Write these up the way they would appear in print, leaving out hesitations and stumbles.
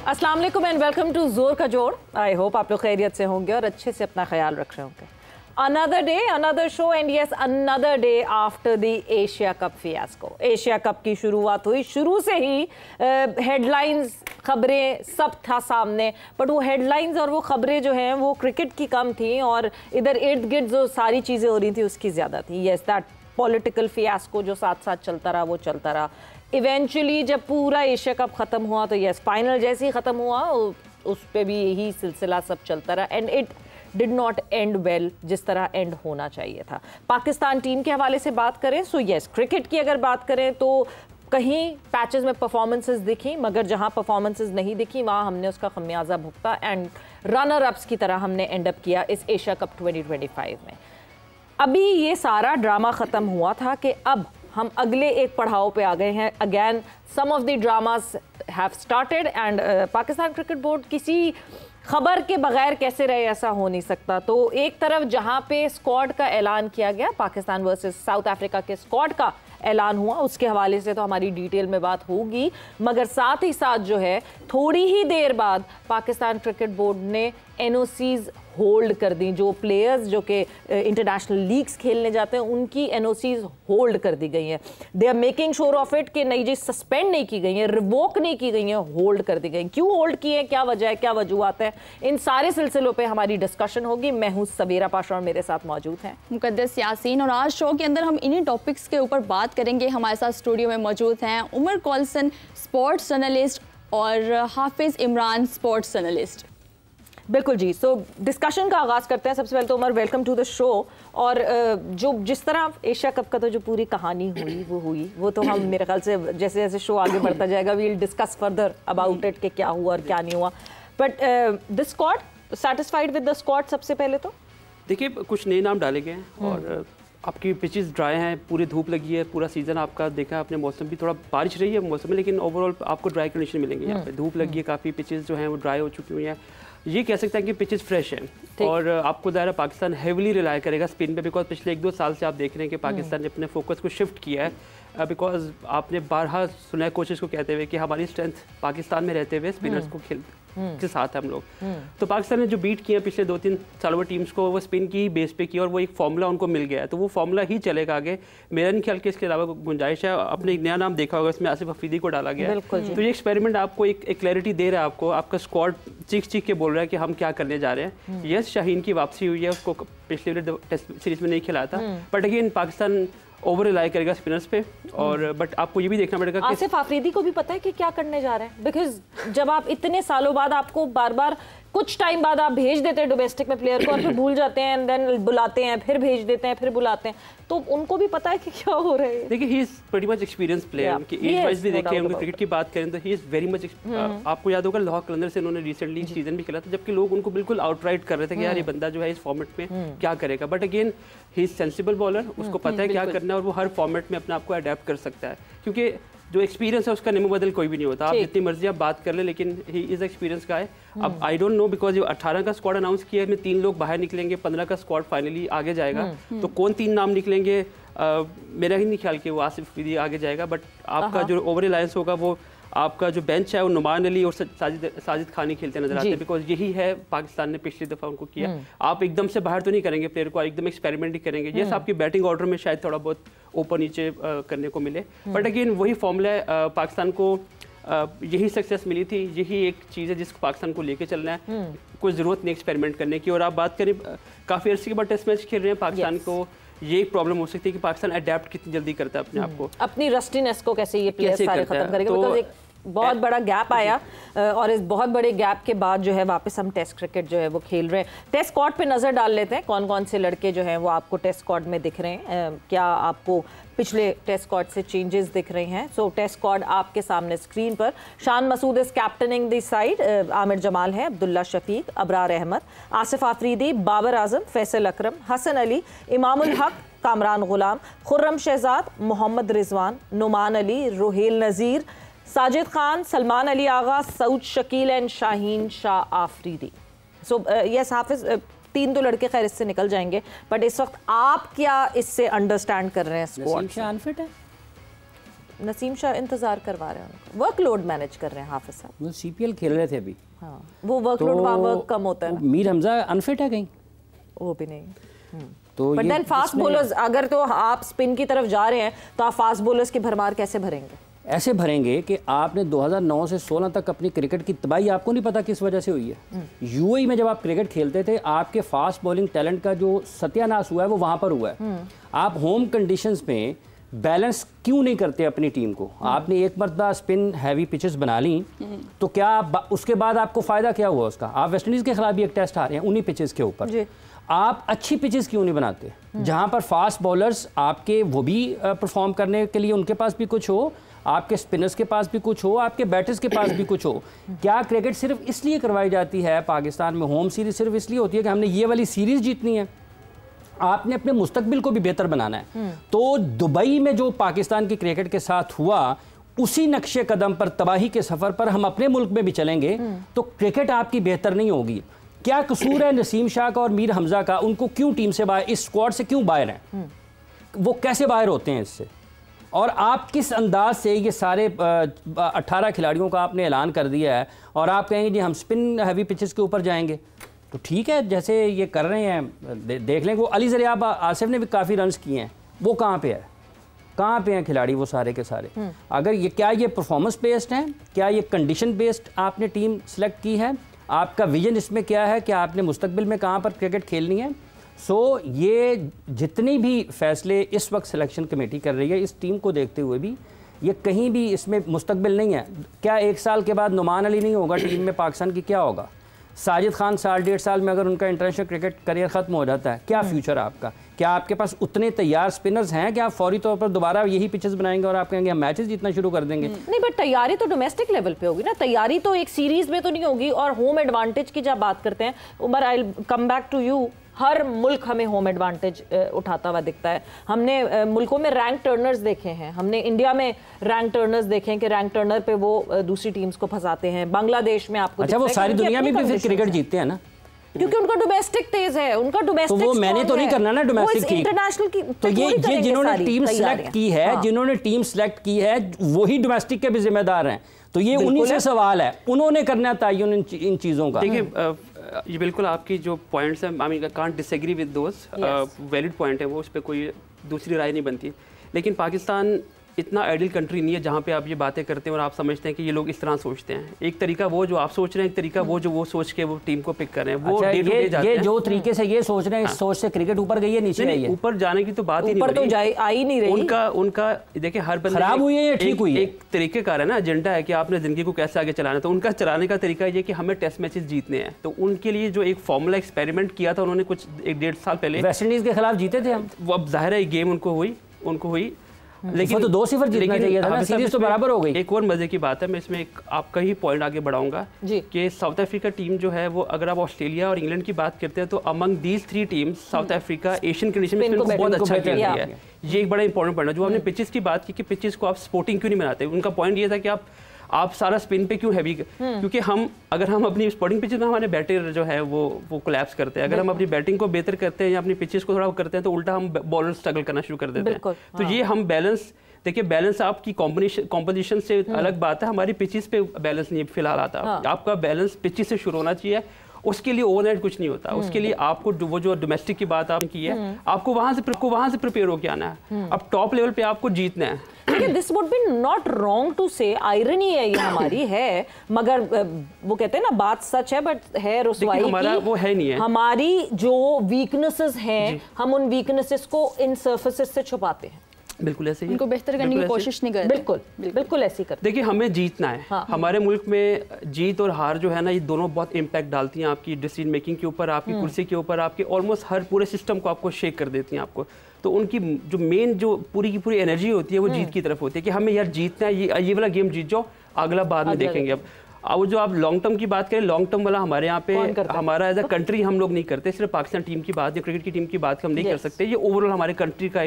अस्सलाम वालेकुम and welcome to जोर का जोड़। आई होप आप लोग खैरियत से होंगे और अच्छे से अपना ख्याल रख रहे होंगे। Another day, another show and yes another day after the Asia cup fiasco. Asia cup की शुरुआत हुई, शुरू से ही हेडलाइंस, खबरें सब था सामने, बट वो हेडलाइंस और वो खबरें जो हैं वो क्रिकेट की कम थी और इधर इर्द गिर्द जो सारी चीज़ें हो रही थी उसकी ज़्यादा थी। यस, दैट पॉलिटिकल फियास्को जो साथ साथ चलता रहा वो चलता रहा। इवेंचुअली जब पूरा एशिया कप ख़त्म हुआ तो यस, फाइनल जैसे ही ख़त्म हुआ उस पर भी यही सिलसिला सब चलता रहा and it did not and well जिस तरह एंड होना चाहिए था। पाकिस्तान टीम के हवाले से बात करें सो यस, क्रिकेट की अगर बात करें तो कहीं पैचेस में परफॉर्मेंसेस दिखी, मगर जहां परफॉर्मेंसेस नहीं दिखी वहां हमने उसका खमियाजा भुगता एंड रनर अप्स की तरह हमने एंड अप किया इस एशिया कप 2025 में। अभी ये सारा ड्रामा ख़त्म हुआ था कि अब हम अगले एक पड़ाव पे आ गए हैं। Again some of the dramas have started and Pakistan cricket board किसी खबर के बगैर कैसे रहे, ऐसा हो नहीं सकता। तो एक तरफ जहां पे स्क्वाड का ऐलान किया गया, पाकिस्तान वर्सेस साउथ अफ्रीका के स्क्वाड का ऐलान हुआ, उसके हवाले से तो हमारी डिटेल में बात होगी, मगर साथ ही साथ जो है थोड़ी ही देर बाद पाकिस्तान क्रिकेट बोर्ड ने एनओसीज होल्ड कर दी। जो प्लेयर्स जो कि इंटरनेशनल लीग्स खेलने जाते हैं उनकी एनओसीज होल्ड कर दी गई हैं। They are making sure of it कि नई जी सस्पेंड नहीं की गई हैं, रिवोक नहीं की गई हैं, होल्ड कर दी गई। क्यों होल्ड की है, क्या वजह है, क्या वजूहत है, इन सारे सिलसिलों पे हमारी डिस्कशन होगी। मैं हूँ सबीरा पाशा और मेरे साथ मौजूद हैं मुकद्दस यासीन, और आज शो के अंदर हम इन्हीं टॉपिक्स के ऊपर बात करेंगे। हमारे साथ स्टूडियो में मौजूद हैं उमर कॉल्सन, स्पोर्ट्स जर्नलिस्ट, और हाफिज इमरान, स्पोर्ट्स जर्नलिस्ट। बिल्कुल जी, सो डिस्कशन का आगाज़ करते हैं। सबसे पहले तो Umar, welcome to the show. और जो जिस तरह एशिया कप का तो जो पूरी कहानी हुई वो तो हम मेरे ख्याल से जैसे जैसे शो आगे बढ़ता जाएगा we will discuss further about it कि क्या हुआ और क्या नहीं हुआ। But the squad, satisfied with the squad? सबसे पहले तो देखिए कुछ नए नाम डाले गए हैं और आपकी पिचेस ड्राई हैं, पूरी धूप लगी है, पूरा सीज़न आपका देखा आपने, मौसम भी थोड़ा बारिश रही है मौसम में, लेकिन ओवरऑल आपको ड्राई कंडीशन मिलेंगे। यहाँ पे धूप लगी है काफ़ी, पिचेस जो हैं वो ड्राई हो चुकी हुई हैं। ये कह सकते हैं कि पिचेस फ्रेश हैं और आपको दायरा पाकिस्तान हेविली रिलाई करेगा स्पिन पे, बिकॉज पिछले 1-2 साल से आप देख रहे हैं कि पाकिस्तान ने अपने फोकस को शिफ्ट किया है। बिकॉज आपने बारहा सुना है कोचेस को कहते हुए कि हमारी स्ट्रेंथ पाकिस्तान में रहते हुए स्पिनर्स को के साथ हम लोग। तो पाकिस्तान ने जो बीट किया पिछले 2-3 सालों में टीम्स को, वो स्पिन की बेस पे किया और वो एक फॉर्मूला उनको मिल गया है, तो वो फॉर्मूला ही चलेगा आगे। मेरा नहीं ख्याल कि इसके अलावा गुंजाइश है। आपने एक नया नाम देखा होगा, इसमें आसिफ अफरीदी को डाला गया है, तो ये एक्सपेरिमेंट आपको एक क्लैरिटी दे रहा है आपको। आपका स्क्वाड चीख के बोल रहा है कि हम क्या करने जा रहे हैं। यस, शाहीन की वापसी हुई है, उसको पिछले टेस्ट सीरीज में नहीं खिलाया था, but again Pakistan over rely करेगा स्पिनर्स पे। और बट आपको ये भी देखना पड़ेगा कि आसिफ अफरीदी को भी पता है कि क्या करने जा रहे हैं, बिकॉज जब आप इतने सालों बाद, आपको बार बार कुछ टाइम बाद आप भेज देते हैं डोमेस्टिक में प्लेयर को और फिर भूल जाते हैं एंड देन बुलाते हैं, फिर भेज देते हैं, फिर बुलाते हैं, तो उनको भी पता है कि क्या हो रहा है। देखिए he is pretty much experience player, कि एज वाइज भी देखें, उनके क्रिकेट की बात करें तो ही इज वेरी मच। आपको याद होगा लाहौर कलंदर से उन्होंने रिसेंटली सीजन भी खेला था, जबकि लोग उनको बिल्कुल आउटराइट कर रहे थे कि यार ये बंदा जो है इस फॉर्मेट में क्या करेगा, but again he is sensible bowler, उसको पता है क्या करना है और वो हर फॉर्मेट में अपने आप को अडेप्ट कर सकता है, क्योंकि जो एक्सपीरियंस है उसका निमो बदल कोई भी नहीं होता। आप जितनी मर्जी आप बात कर ले, लेकिन ही इज एक्सपीरियंस का है। अब आई डोंट नो, बिकॉज 18 का स्क्वाड अनाउंस किया है, में 3 लोग बाहर निकलेंगे, 15 का स्क्वाड फाइनली आगे जाएगा, तो कौन 3 नाम निकलेंगे मेरा ही नहीं ख्याल कि वो आसिफ अफरीदी आगे जाएगा। बट आपका जो ओवर अलायंस होगा वो आपका जो बेंच है वो नुमान अली और साजिद खानी खेलते नजर आते हैं, बिकॉज यही है पाकिस्तान ने पिछली दफा उनको किया। आप एकदम से बाहर तो नहीं करेंगे प्लेयर को, एकदम एक्सपेरिमेंट ही करेंगे। यस, आपकी बैटिंग ऑर्डर में शायद थोड़ा बहुत ऊपर नीचे करने को मिले, बट अगेन वही फॉर्मूला है। पाकिस्तान को यही सक्सेस मिली थी, यही एक चीज़ है जिसको पाकिस्तान को लेके चलना है। कोई ज़रूरत नहीं एक्सपेरिमेंट करने की। और आप बात करें काफ़ी अर्से के बाद टेस्ट मैच खेल रहे हैं पाकिस्तान को, ये एक प्रॉब्लम हो सकती है कि पाकिस्तान अडेप्ट कितनी जल्दी करता है अपने आप को, अपनी रस्टीनेस को कैसे ये प्लेयर सारे खत्म करेगा। बिकॉज एक बहुत बड़ा गैप आया और इस बहुत बड़े गैप के बाद जो है वापस हम टेस्ट क्रिकेट जो है वो खेल रहे हैं। टेस्ट स्क्वाड पे नज़र डाल लेते हैं, कौन कौन से लड़के जो हैं वो आपको टेस्ट स्क्वाड में दिख रहे हैं, क्या आपको पिछले टेस्ट स्क्वाड से चेंजेस दिख रहे हैं। सो टेस्ट स्क्वाड आपके सामने स्क्रीन पर। Shan Masood is captaining the side, Aamir Jamal है, अब्दुल्ला शफीक, अबरार अहमद, आसिफ आफरीदी, बाबर आजम, फैसल अकरम, Hasan Ali, Imamul Haq, Kamran Ghulam, Khurram Shahzad, Mohammad Rizwan, Noman Ali, Rohail Nazir, Sajid Khan, Salman Ali Agha, Saud Shakeel and Shaheen Shah Afridi. So yes Hafeez, 3 तो लड़के खैर इससे निकल जाएंगे, बट इस वक्त आप क्या इससे अंडरस्टैंड कर रहे हैं? स्क्वाड अनफिट है, नसीम शाह इंतजार करवा रहे हैं उनको, वर्कलोड मैनेज कर रहे हैं हाफिज साहब। वो CPL खेल रहे थे अभी। हाँ, वो वर्कलोड वहाँ वर्क कम होता है ना। मीर हमजा अनफिट है कहीं? वो भी नहीं। तो बट देन फास्ट बॉलर्स, अगर तो आप स्पिन की तरफ जा रहे हैं तो आप फास्ट बॉलर्स की भरमार कैसे भरेंगे? ऐसे भरेंगे कि आपने 2009 से 16 तक अपनी क्रिकेट की तबाही आपको नहीं पता किस वजह से हुई है। UAE में जब आप क्रिकेट खेलते थे, आपके फास्ट बॉलिंग टैलेंट का जो सत्यानाश हुआ है वो वहाँ पर हुआ है। आप होम कंडीशंस में बैलेंस क्यों नहीं करते अपनी टीम को? आपने एक मरतबा स्पिन हैवी पिचेस बना ली तो क्या उसके बाद आपको फ़ायदा क्या हुआ उसका? आप वेस्ट इंडीज़ के खिलाफ भी एक टेस्ट हारे हैं उन्हीं पिचेस के ऊपर। आप अच्छी पिचेस क्यों नहीं बनाते जहाँ पर फास्ट बॉलर्स आपके वो भी परफॉर्म करने के लिए उनके पास भी कुछ हो, आपके स्पिनर्स के पास भी कुछ हो, आपके बैटर्स के पास भी कुछ हो? क्या क्रिकेट सिर्फ इसलिए करवाई जाती है पाकिस्तान में, होम सीरीज सिर्फ इसलिए होती है कि हमने ये वाली सीरीज़ जीतनी है? आपने अपने मुस्तकबिल को भी बेहतर बनाना है। तो दुबई में जो पाकिस्तान की क्रिकेट के साथ हुआ, उसी नक्शे कदम पर तबाही के सफ़र पर हम अपने मुल्क में भी चलेंगे तो क्रिकेट आपकी बेहतर नहीं होगी। क्या कसूर है नसीम शाह का और मीर हमजा का? उनको क्यों टीम से बाहर, इस स्क्वाड से क्यों बाहर हैं? वो कैसे बाहर होते हैं इससे? और आप किस अंदाज से ये सारे 18 खिलाड़ियों का आपने ऐलान कर दिया है और आप कहेंगे जी हम स्पिन हैवी पिचेस के ऊपर जाएंगे? तो ठीक है, जैसे ये कर रहे हैं देख लें। वो अली ज़रियाब आसिफ ने भी काफ़ी रन्स किए हैं, वो कहाँ पे है? कहाँ पे हैं खिलाड़ी वो सारे के सारे? अगर ये क्या ये परफॉर्मेंस बेस्ड हैं? क्या ये कंडीशन बेस्ड आपने टीम सेलेक्ट की है? आपका विजन इसमें क्या है कि आपने मुस्तकबिल में कहाँ पर क्रिकेट खेलनी है? ये जितनी भी फैसले इस वक्त सिलेक्शन कमेटी कर रही है, इस टीम को देखते हुए भी ये कहीं भी इसमें मुस्तकबिल नहीं है। क्या 1 साल के बाद नुमान अली नहीं होगा टीम में पाकिस्तान की? क्या होगा? साजिद खान साल 1.5 साल में अगर उनका इंटरनेशनल क्रिकेट करियर ख़त्म हो जाता है, क्या फ्यूचर आपका? क्या आपके पास उतने तैयार स्पिनर्स हैं कि आप फौरी तौर पर दोबारा यही पिचेस बनाएंगे और आप कहेंगे हम मैचेस जीतना शुरू कर देंगे? नहीं, बट तैयारी तो डोमेस्टिक लेवल पे होगी ना, तैयारी तो एक सीरीज में तो नहीं होगी। और होम एडवांटेज की जब बात करते हैं, उमर आई कम बैक टू यू, हर मुल्क हमें होम एडवांटेज उठाता हुआ दिखता है। हमने मुल्कों में रैंक टर्नर्स देखे हैं, हमने इंडिया में रैंक टर्नर्स देखे हैं कि रैंक टर्नर पे वो दूसरी टीम्स को फंसाते हैं। बांग्लादेश में आपको अच्छा, वो सारी दुनिया में भी फिर क्रिकेट जीतते हैं ना, क्योंकि उनका डोमेस्टिक तेज है, उनका डोमेस्टिक। तो वो मैंने तो नहीं करना ना डोमेस्टिक की, इंटरनेशनल की। तो ये जिन्होंने टीम सेलेक्ट की है, जिन्होंने टीम सेलेक्ट की है वही डोमेस्टिक के भी जिम्मेदार हैं। तो ये उन्हीं से सवाल है, उन्होंने करना तयन इन चीज़ों का। देखिए ये बिल्कुल आपकी जो पॉइंट्स हैं, I mean can't disagree with those, valid point है वो, उस पर कोई दूसरी राय नहीं बनती। लेकिन पाकिस्तान इतना आइडियल कंट्री नहीं है जहाँ पे आप ये बातें करते हैं और आप समझते हैं कि ये लोग इस तरह सोचते हैं। एक तरीका वो जो आप सोच रहे हैं, एक तरीका वो जो वो सोच के वो टीम को पिक कर रहे हैं। वो अच्छा, डे टू डे जाते हैं। जो तरीके से ये सोच रहे हैं, इस सोच से क्रिकेट ऊपर गई है नीचे आई है? ऊपर जाने की तो बात ही नहीं, ऊपर तो आ ही नहीं रही। उनका देखिए हर बंदे खराब हुई है या ठीक हुई है? एक तरीके का है ना, एजेंडा है कि आपने जिंदगी को कैसे आगे चलाना है। तो उनका चलाने का तरीका ये कि हमें टेस्ट मैचेस जीतने हैं। तो उनके लिए जो एक फॉर्मूला एक्सपेरिमेंट किया था उन्होंने कुछ 1-1.5 साल पहले, वेस्ट इंडीज के खिलाफ जीते थे हम। वो अब जाहिर है गेम उनको हुई लेकिन तो 2-0 जीतना चाहिए था ना, सीरीज तो बराबर हो गई। एक और मजे की बात है, मैं इसमें एक आपका ही पॉइंट आगे बढ़ाऊंगा कि साउथ अफ्रीका टीम जो है वो, अगर आप ऑस्ट्रेलिया और इंग्लैंड की बात करते हैं तो among these 3 teams south Africa Asian condition में बहुत अच्छा खेल रही है। ये एक बड़ा इंपॉर्टेंट पॉइंट है। जो आपने पिचेस की बात की कि पिचेस को आप स्पोर्टिंग क्यों नहीं बनाते, उनका पॉइंट ये था कि आप सारा स्पिन पे क्यों हैवी, क्योंकि अगर हम अपनी स्पोर्टिंग पिचेस में हमारे बैटर जो है वो कोलैप्स करते हैं। अगर हम अपनी बैटिंग को बेहतर करते हैं या अपनी पिचेस को थोड़ा करते हैं तो उल्टा हम बॉलर स्ट्रगल करना शुरू कर देते हैं। तो ये हम बैलेंस देखिए, बैलेंस आपकी कॉम्पोजिशन से अलग बात है, हमारी पिचेस पे बैलेंस नहीं फिलहाल आता। आपका बैलेंस पिचेस से शुरू होना चाहिए। उसके लिए ओवरनाइट कुछ नहीं होता। उसके लिए आपको वो जो डोमेस्टिक की बात आपने की है, आपको वहां से प्रिपेयर होकर आना है। अब टॉप लेवल पे आपको जीतना है। This would be not wrong to say, irony है ये हमारी है, मगर वो कहते हैं ना बात सच है बट है रुसवाई की। हमारा वो है नहीं है। हमारी जो वीकनेसेस हैं, हम उन वीकनेसेस को इन सर्फेसेस से छुपाते हैं। बिल्कुल ऐसे ही, उनको बेहतर करने की कोशिश नहीं करते। बिल्कुल ऐसे ही करते। देखिए हमें जीतना है। हमारे मुल्क में जीत और हार जो है ना, ये दोनों बहुत इम्पैक्ट डालती हैं आपकी डिसीजन मेकिंग के ऊपर, आपकी कुर्सी के ऊपर, आपके ऑलमोस्ट हर पूरे सिस्टम को आपको शेक कर देती हैं आपको। तो उनकी जो मेन जो पूरी की पूरी एनर्जी होती है वो जीत की तरफ होती है कि हमें यार जीतना है, ये वाला गेम जीत जाओ, अगला बाद में देखेंगे। अब जो आप लॉन्ग टर्म की बात करें, लॉन्ग टर्म वाला हमारे यहाँ पे हमारा एज अ कंट्री हम लोग नहीं करते। सिर्फ पाकिस्तान टीम की बात या क्रिकेट की टीम की बात हम नहीं कर सकते। ये ओवरऑल हमारे कंट्री का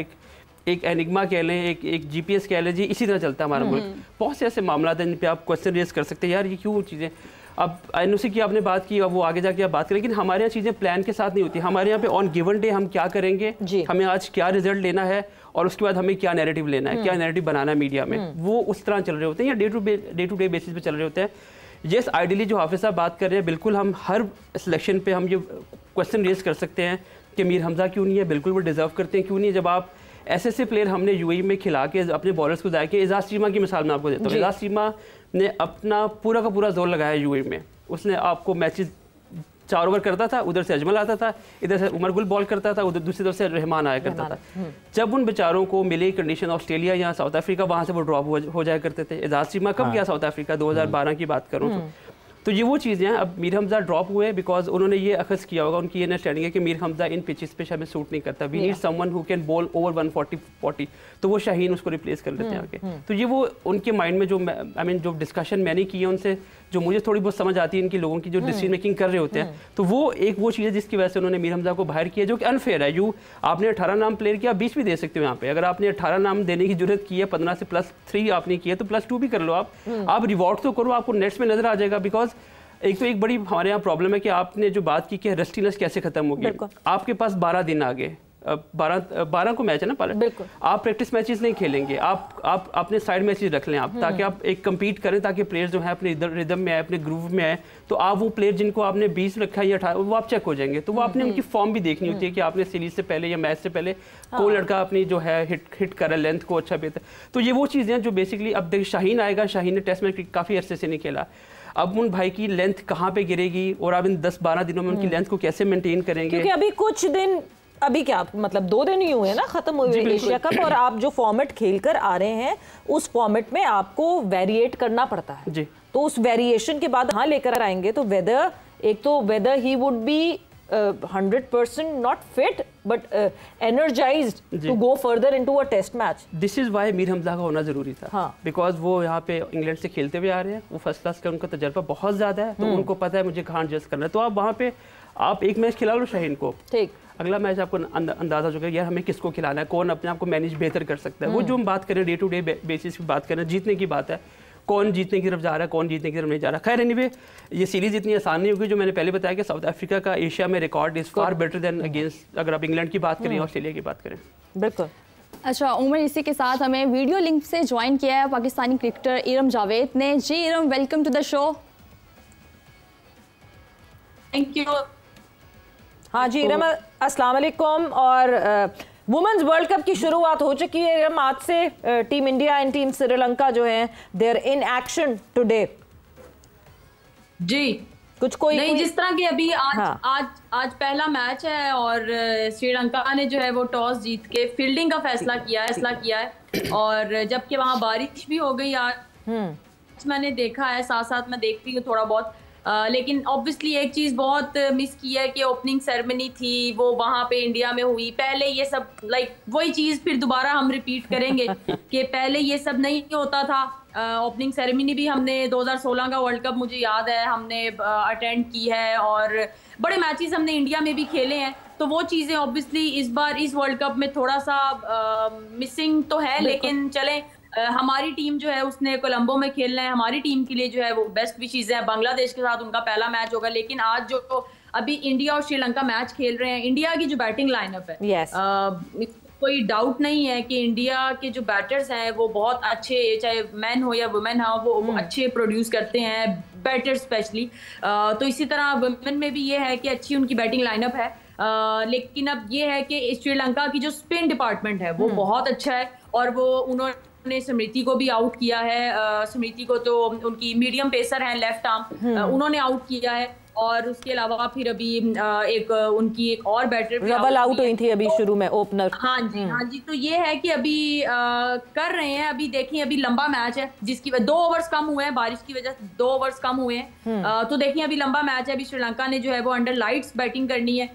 एक एनिग्मा कह लें, एक जीपीएस कह लें जी, इसी तरह चलता है हमारा मुल्क। बहुत से ऐसे मामला हैं जिन पे आप क्वेश्चन रेज कर सकते हैं, यार ये क्यों चीज़ें। अब एनओसी की आपने बात की, अब वो आगे जाके आप बात करें, लेकिन हमारे यहाँ चीज़ें प्लान के साथ नहीं होती। हमारे यहाँ पे ऑन गिवन डे हम क्या करेंगे, हमें आज क्या रिजल्ट लेना है और उसके बाद हमें क्या नैरेटिव लेना है, क्या नैरेटिव बनाना है मीडिया में, वो उस तरह चल रहे होते हैं या डे टू डे बेसिस पे चल रहे होते हैं। यस, आइडियली जो हाफिज साहब बात कर रहे हैं, बिल्कुल हम हर सिलेक्शन पे हम ये क्वेश्चन रेज कर सकते हैं कि मीर हमजा क्यों नहीं है, बिल्कुल वो डिजर्व करते हैं, क्यों नहीं। जब आप ऐसे प्लेयर हमने यूएई में खिला के अपने बॉलर्स को जाए के, एजाज चीमा की मिसाल मैं आपको देता हूँ। एजाज चीमा ने अपना पूरा का पूरा जोर लगाया यूएई में, उसने आपको मैचेस 4 ओवर करता था, उधर से अजमल आता था, इधर से उमर गुल बॉल करता था, उधर दूसरी तरफ से रहमान आया करता था। जब उन बेचारों को मिले कंडीशन ऑस्ट्रेलिया या साउथ अफ्रीका, वहाँ से वो ड्रॉप हो जाया करते थे। एजाज चीमा कब गया साउथ अफ्रीका, 2012 की बात करूँ तो ये वो चीज़ें हैं। अब मीर हमजा ड्रॉप हुए बिकॉज उन्होंने ये अखज़ किया होगा, उनकी ये अंडरस्टैंडिंग है कि मीर हमजा इन पिचेस पे हमें सूट नहीं करता, we need someone who can bowl over 140, तो वो शाहीन उसको रिप्लेस कर लेते हैं आगे। तो ये वो उनके माइंड में जो जो डिस्कशन मैंने की है उनसे, जो मुझे थोड़ी बहुत समझ आती है इनकी लोगों की जो डिसीजन मेकिंग कर रहे होते हैं, तो वो एक वो चीज़ है जिसकी वजह से उन्होंने मीर हमजा को बाहर किया, जो कि अनफेयर है। आपने 18 नाम प्लेयर किया, 20 भी दे सकते हो यहाँ पे। अगर आपने 18 नाम देने की जरूरत की है, 15 से +3 आपने किया, तो +2 भी कर लो आप रिवॉर्ड तो करो, आपको नेट्स में नजर आ जाएगा। बिकॉज एक बड़ी हमारे यहाँ प्रॉब्लम है कि आपने जो बात की कि रस्टीनेस कैसे खत्म होगी। आपके पास 12 दिन आ गए, 12 को मैच है ना पायलट, आप प्रैक्टिस मैचेस नहीं खेलेंगे, आप अपने साइड मैचेस रख लें आप, ताकि आप एक कम्पीट करें, ताकि प्लेयर जो है अपने रिदम में आए, अपने ग्रूव में आए। तो आप वो प्लेयर जिनको आपने 20 रखा है या 18, वो आप चेक हो जाएंगे। तो वो आपने उनकी फॉर्म भी देखनी होती है कि आपने सीरीज से पहले या मैच से पहले कोई लड़का अपनी जो है हिट कर रहा है, लेंथ को अच्छा बेहतर। तो ये वो चीज़ें हैं जो बेसिकली, अब देखिए शाहीन आएगा, शाहीन ने टेस्ट मैच काफ़ी अरसे से नहीं खेला, अब उन भाई की लेंथ कहाँ पे गिरेगी और आप इन 10-12 दिनों में उनकी लेंथ को कैसे मेंटेन करेंगे। क्योंकि अभी कुछ दिन, अभी क्या मतलब 2 दिन ही हुए ना खत्म हुए एशिया कप, और आप जो फॉर्मेट खेलकर आ रहे हैं उस फॉर्मेट में आपको वेरिएट करना पड़ता है जी। तो उस वेरिएशन के बाद हाँ लेकर आएंगे तो weather he would be 100% not fit but energized to go further into a test match. This is why Mir Hamza का होना जरूरी था, बिकॉज वो यहाँ पे इंग्लैंड से खेलते हुए आ रहे हैं, वो फर्स्ट क्लास का उनका तजर्बा बहुत ज्यादा है, तो उनको पता है मुझे कहाँ एडजस्ट करना है। तो आप वहाँ पे आप एक मैच खिला लो शाहीन को, ठीक, अगला मैच आपको अंदाजा हो गया यार हमें किसको खिलाना है, कौन अपने आप को मैनेज बेहतर कर सकता है। वो जो हम बात करें डे टू डे बेसिस की बात करें, जीतने की बात है, कौन जीतने की तरफ जा रहा है, कौन जीतने की तरफ नहीं जा रहा। खैर एनीवे, ये सीरीज इतनी आसान नहीं होगी। जो मैंने पहले बताया कि साउथ अफ्रीका का एशिया में record is far better than against, अगर आप इंग्लैंड की बात करें, ऑस्ट्रेलिया की बात करें। बिल्कुल। अच्छा उमर, इसी के साथ हमें वीडियो लिंक से ज्वाइन किया है पाकिस्तानी क्रिकेटर इरम जावेद ने। जी Iram, welcome to the show. Thank you. हाँ जी इरम, अस्सलाम वालेकुम। और वुमेन्स वर्ल्ड कप की शुरुआत हो चुकी है इरम, आज से team India and team Sri Lanka जो है देयर इन एक्शन टुडे। जी कोई नहीं, जिस तरह की अभी आज पहला मैच है और श्रीलंका ने जो है वो टॉस जीत के फील्डिंग का फैसला किया है और जबकि वहाँ बारिश भी हो गई आज मैंने देखा है, साथ साथ मैं देखती हूँ थोड़ा बहुत, लेकिन ऑब्वियसली एक चीज़ बहुत मिस की है कि ओपनिंग सेरेमनी थी वो वहाँ पे इंडिया में हुई। पहले ये सब वही चीज़ फिर दोबारा हम रिपीट करेंगे कि पहले ये सब नहीं होता था। ओपनिंग सेरेमनी भी हमने 2016 का वर्ल्ड कप मुझे याद है हमने अटेंड की है और बड़े मैचेस हमने इंडिया में भी खेले हैं। तो वो चीज़ें ऑब्वियसली इस बार इस वर्ल्ड कप में थोड़ा सा मिसिंग तो है, लेकिन चलें हमारी टीम जो है उसने कोलंबो में खेलना है, हमारी टीम के लिए जो है वो बेस्ट विशेज़ है। बांग्लादेश के साथ उनका पहला मैच होगा, लेकिन आज जो अभी इंडिया और श्रीलंका मैच खेल रहे हैं, इंडिया की जो बैटिंग लाइनअप है कोई डाउट नहीं है कि इंडिया के जो बैटर्स हैं वो बहुत अच्छे, चाहे मैन हो या वुमेन हो, वो अच्छे प्रोड्यूस करते हैं, बैटर स्पेशली। तो इसी तरह वुमेन में भी ये है कि अच्छी उनकी बैटिंग लाइनअप है, लेकिन अब ये है कि श्रीलंका की जो स्पिन डिपार्टमेंट है वो बहुत अच्छा है और वो उन्होंने स्मृति को भी आउट किया है। स्मृति को तो उनकी मीडियम पेसर हैं, लेफ्ट आर्म, उन्होंने आउट किया है और उसके अलावा फिर अभी उनकी एक और बैटर रबल आउट हुई थी अभी शुरू में, ओपनर। हाँ जी। तो ये है कि अभी कर रहे हैं, अभी देखिए अभी लंबा मैच है जिसकी 2 ओवर्स कम हुए हैं, बारिश की वजह से 2 ओवर्स कम हुए हैं। तो देखिए अभी लंबा मैच है, अभी श्रीलंका ने जो है वो अंडर लाइट्स बैटिंग करनी है।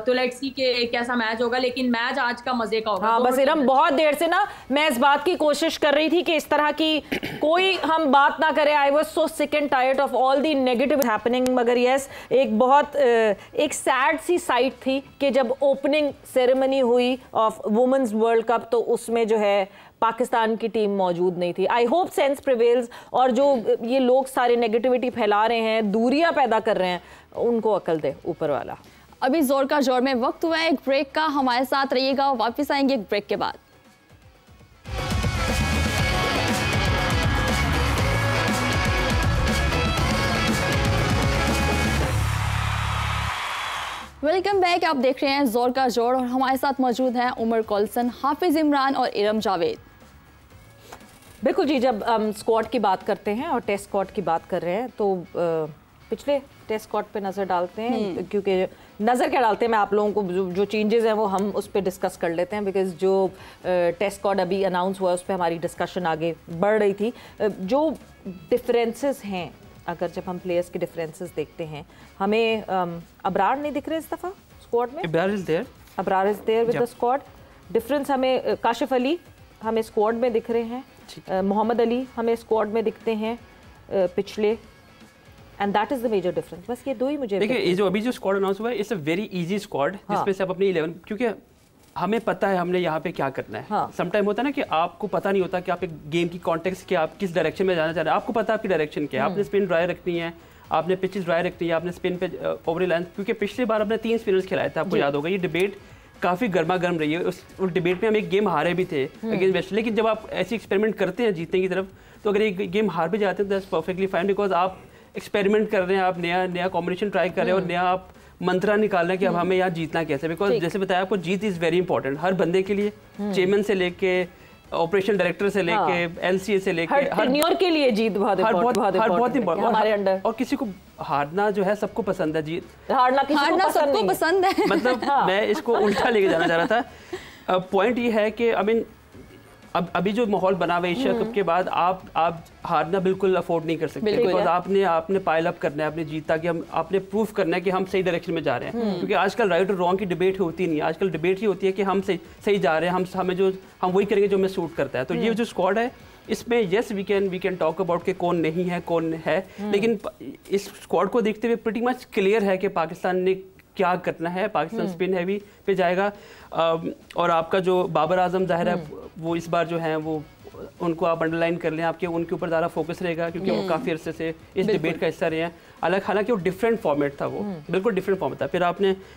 तो लेट्स सी के कैसा मैच होगा, लेकिन मैच आज का मजे का होगा। हाँ बस इरम, बहुत देर से ना मैं इस बात की कोशिश कर रही थी कि इस तरह की कोई हम बात ना करें। I was so sick and tired of all the negative happening. मगर एक बहुत एक सैड सी साइट थी कि जब ओपनिंग सेरेमनी हुई ऑफ वुमेन्स वर्ल्ड कप तो उसमें जो है पाकिस्तान की टीम मौजूद नहीं थी। आई होप सेंस प्रिवेल्स और जो ये लोग सारे नेगेटिविटी फैला रहे हैं, दूरियां पैदा कर रहे हैं, उनको अकल दे ऊपर वाला। अभी जोर का जोर में वक्त हुआ है एक ब्रेक का, हमारे साथ रहिएगा, वापस आएंगे एक ब्रेक के बाद। Welcome back. आप देख रहे हैं जोर का जोड़ और हमारे साथ मौजूद हैं उमर कॉल्सन, हाफिज इमरान और इरम जावेद। बिल्कुल जी, जब हम स्क्वाड की बात करते हैं और टेस्ट स्क्वाड की बात कर रहे हैं तो पिछले टेस्ट स्क्वाड पे नज़र डालते हैं, क्योंकि नज़र क्या डालते हैं, मैं आप लोगों को जो चेंजेस हैं वो हम उस पर डिस्कस कर लेते हैं, बिकॉज जो टेस्ट स्क्वाड अभी अनाउंस हुआ उस पर हमारी डिस्कशन आगे बढ़ रही थी। जो डिफरेंसेस हैं, अगर जब हम प्लेयर्स के डिफरेंसेस देखते हैं, हमें अबरार नहीं दिख रहे इस दफ़ा स्क्वाड में। Abrar is there with the squad. Difference हमें काशिफ अली हमें स्क्वाड में दिख रहे हैं, मोहम्मद अली हमें स्क्वाड में दिखते हैं पिछले, and that is the major difference. बस ये दो ही मुझे देखिए, ये जो अभी जो स्क्वाड अनाउंस हुआ है it's a very easy squad, जिसमें से आप अपनी 11, क्योंकि हमें पता है हमने यहाँ पे क्या करना है। हाँ। समटाइम होता है ना कि आपको पता नहीं होता कि आप एक गेम की कॉन्टेक्स्ट क्या, आप किस डायरेक्शन में जाना चाह रहे हैं। आपको पता है आपकी डायरेक्शन क्या है, आपने स्पिन ड्राई रखनी है, आपने पिचेस ड्राई रखनी है, आपने स्पिन पे ओवर लाइन, क्योंकि पिछली बार आपने 3 स्पिनर्स खिलाए थे, आपको याद होगा। ये डिबेट काफ़ी गर्मा गर्म रही है। उस डिबेट में हम एक गेम हारे भी थे अगेंस्ट वेस्ट, लेकिन जब आप ऐसे एक्सपेरिमेंट करते हैं जीतने की तरफ, तो अगर एक गेम हार भी जाते हैं तो दैट्स परफेक्टली फाइन, बिकॉज आप एक्सपेरिमेंट कर रहे हैं, आप नया कॉम्बिनेशन ट्राई कर रहे हैं और नया आप मंत्रा निकाल रहे हैं कि अब हमें यहाँ जीतना कैसे। बिकॉज जैसे बताया आपको, जीत इज़ वेरी इंपॉर्टेंट हर बंदे के लिए, चेयरमैन से लेके ऑपरेशन डायरेक्टर से लेके एलसीए से लेके हर टेन्योर के लिए जीत बहुत इंपॉर्टेंट हमारे अंडर। और किसी को हारना जो है सबको पसंद है, जीत हारना सबको पसंद है। मतलब मैं इसको उल्टा लेके जाना चाह रहा था। पॉइंट ये है कि आई मीन अभी जो माहौल बना हुआ एशिया कप के बाद आप हारना बिल्कुल अफोर्ड नहीं कर सकते, बिकॉज आपने पाइल अप करना है अपनी जीत, ताकि हम आपने प्रूफ करना है कि हम सही डायरेक्शन में जा रहे हैं। क्योंकि आजकल राइट और रॉन्ग की डिबेट होती नहीं है, आजकल डिबेट ही होती है कि हम सही जा रहे हैं, हम वही करेंगे जो हमें सूट करता है। तो ये जो स्क्वाड है इसमें yes we can talk about कि कौन नहीं है कौन है, लेकिन इस स्क्वाड को देखते हुए प्रीटी मच क्लियर है कि पाकिस्तान ने क्या करना है। पाकिस्तान स्पिन हैवी पे जाएगा, और आपका जो बाबर आजम ज़ाहिर है वो इस बार जो है वो उनको आप अंडरलाइन कर लें, आपके उनके ऊपर ज़्यादा फोकस रहेगा, क्योंकि वो काफ़ी अरसे से इस डिबेट का हिस्सा रहे हैं। हालांकि वो डिफरेंट फॉर्मेट था, वो बिल्कुल डिफरेंट फॉर्मेट था। फिर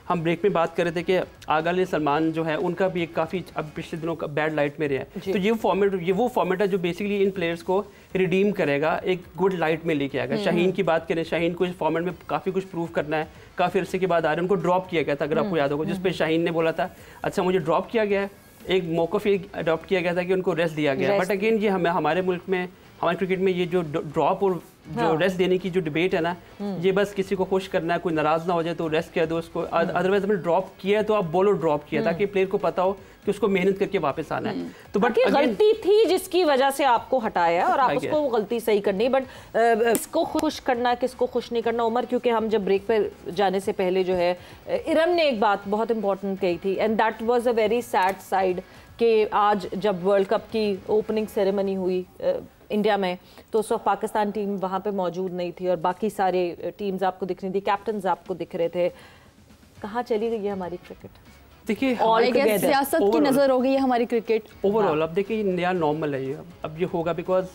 हम ब्रेक में बात कर रहे थे कि आगा अली सलमान जो है उनका भी एक काफ़ी अब पिछले दिनों का बैड लाइट में रहे हैं। तो ये वो फॉर्मेट है जो बेसिकली इन प्लेयर्स को रिडीम करेगा, एक गुड लाइट में लेके आएगा। शाहीन की बात करें, शाहीन को इस फॉर्मेट में काफ़ी कुछ प्रूव करना है, काफ़ी अरसे के बाद आ रहे हैं। उनको ड्रॉप किया गया था, अगर आपको याद होगा, जिस पर शाहीन ने बोला था अच्छा मुझे ड्रॉप किया गया है, एक मौक़िफ़ ये अडॉप्ट किया गया था कि उनको रेस्ट दिया गया। बट अगेन ये हमारे मुल्क में, हमारे क्रिकेट में ये जो ड्रॉप और जो रेस्ट देने की जो डिबेट है ना, ये बस किसी को खुश करना है, कोई नाराज़ ना हो जाए तो रेस्ट कर दो उसको। अदरवाइज हमने ड्रॉप किया है तो आप बोलो ड्रॉप किया, ताकि प्लेयर को पता हो कि उसको मेहनत करके वापस आना है। तो बट गलती थी जिसकी वजह से आपको हटाया और आप उसको गलती सही करनी, बट किसको खुश करना किसको खुश नहीं करना उमर, क्योंकि हम जब ब्रेक पर जाने से पहले जो है इरम ने एक बात बहुत इंपॉर्टेंट कही थी, and that was a very sad side, कि आज जब वर्ल्ड कप की ओपनिंग सेरेमनी हुई इंडिया में, तो उस वक्त पाकिस्तान टीम वहाँ पे मौजूद नहीं थी और बाकी सारे टीम्स आपको दिख रही थी, कैप्टन्स आपको दिख रहे थे। कहाँ चली गई है हमारी क्रिकेट? देखिए सियासत की नज़र हो गई है हमारी क्रिकेट ओवरऑल। अब देखिए नया नॉर्मल है ये, अब ये होगा, बिकॉज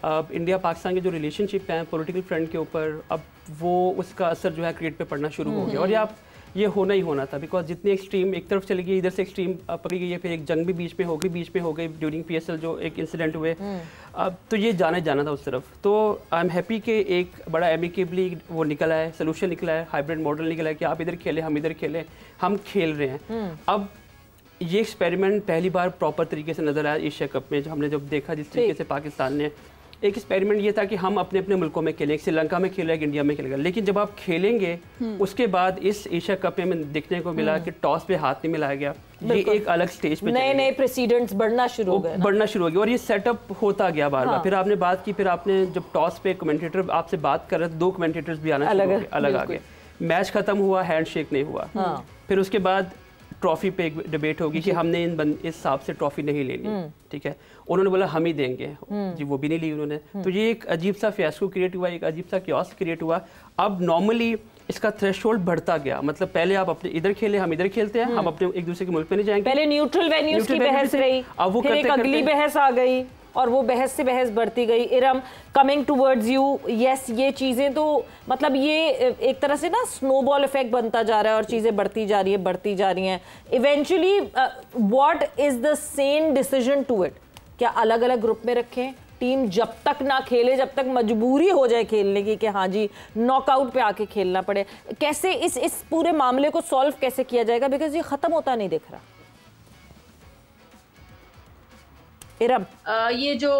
इंडिया पाकिस्तान के जो रिलेशनशिप हैं पॉलिटिकल फ्रंट के ऊपर, अब वो उसका असर जो है क्रिकेट पे पड़ना शुरू हो गया। और ये होना ही होना था, बिकॉज जितनी एक्सट्रीम एक तरफ चली गई, इधर से एक्सट्रीम पकड़ी गई है, फिर एक जंग भी बीच में हो गई ड्यूरिंग PSL जो एक इंसिडेंट हुए, अब तो ये जाना था उस तरफ। तो आई एम हैप्पी कि एक बड़ा एमिकेबली वो निकला है, सोल्यूशन निकला है, हाइब्रिड मॉडल निकला है कि आप इधर खेलें हम इधर खेलें, हम खेल रहे हैं। अब ये एक्सपेरिमेंट पहली बार प्रॉपर तरीके से नजर आया एशिया कप में, जब देखा जिस तरीके से पाकिस्तान ने एक एक्सपेरिमेंट ये था कि हम अपने अपने मुल्कों में खेलें, श्रीलंका में खेलेगा, इंडिया में खेलेगा, लेकिन जब आप खेलेंगे उसके बाद इस एशिया कप में देखने को मिला कि टॉस पे हाथ नहीं मिलाया गया, ये एक अलग स्टेज पे नए प्रेसिडेंट्स बढ़ना शुरू हो गए और ये सेटअप होता गया बार बार। फिर आपने बात की, फिर आपने जब टॉस पे कमेंटेटर आपसे बात कर रहे थे, 2 कमेंटेटर्स भी आना अलग आ गए, मैच खत्म हुआ, हैंडशेक नहीं हुआ। फिर उसके बाद ट्रॉफी पे एक डिबेट होगी कि हमने इस हिसाब से ट्रॉफी नहीं लेनी, ठीक है, उन्होंने बोला हम ही देंगे जी, वो भी नहीं ली उन्होंने। तो ये एक अजीब सा फियास्को क्रिएट हुआ, एक अजीब सा क्योस क्रिएट हुआ। अब नॉर्मली इसका थ्रेशोल्ड बढ़ता गया, मतलब पहले आप अपने इधर खेले, हम इधर खेलते हैं, हम अपने एक दूसरे के मुल्क पे नहीं जाएंगे। पहले न्यूट्रल वेन्यूज की बहस रही, अब वो एक अगली बहस आ गई और वो बहस से बहस बढ़ती गई। Iram, coming towards you, yes, ये चीज़ें तो मतलब ये एक तरह से ना स्नोबॉल इफेक्ट बनता जा रहा है और चीज़ें बढ़ती जा रही हैं। Eventually what is the same decision to it? क्या अलग अलग ग्रुप में रखें, टीम जब तक ना खेले, जब तक मजबूरी हो जाए खेलने की कि हाँ जी नॉकआउट पे आके खेलना पड़े। कैसे इस पूरे मामले को सॉल्व कैसे किया जाएगा, बिकॉज ये खत्म होता नहीं दिख रहा। इरम, ये जो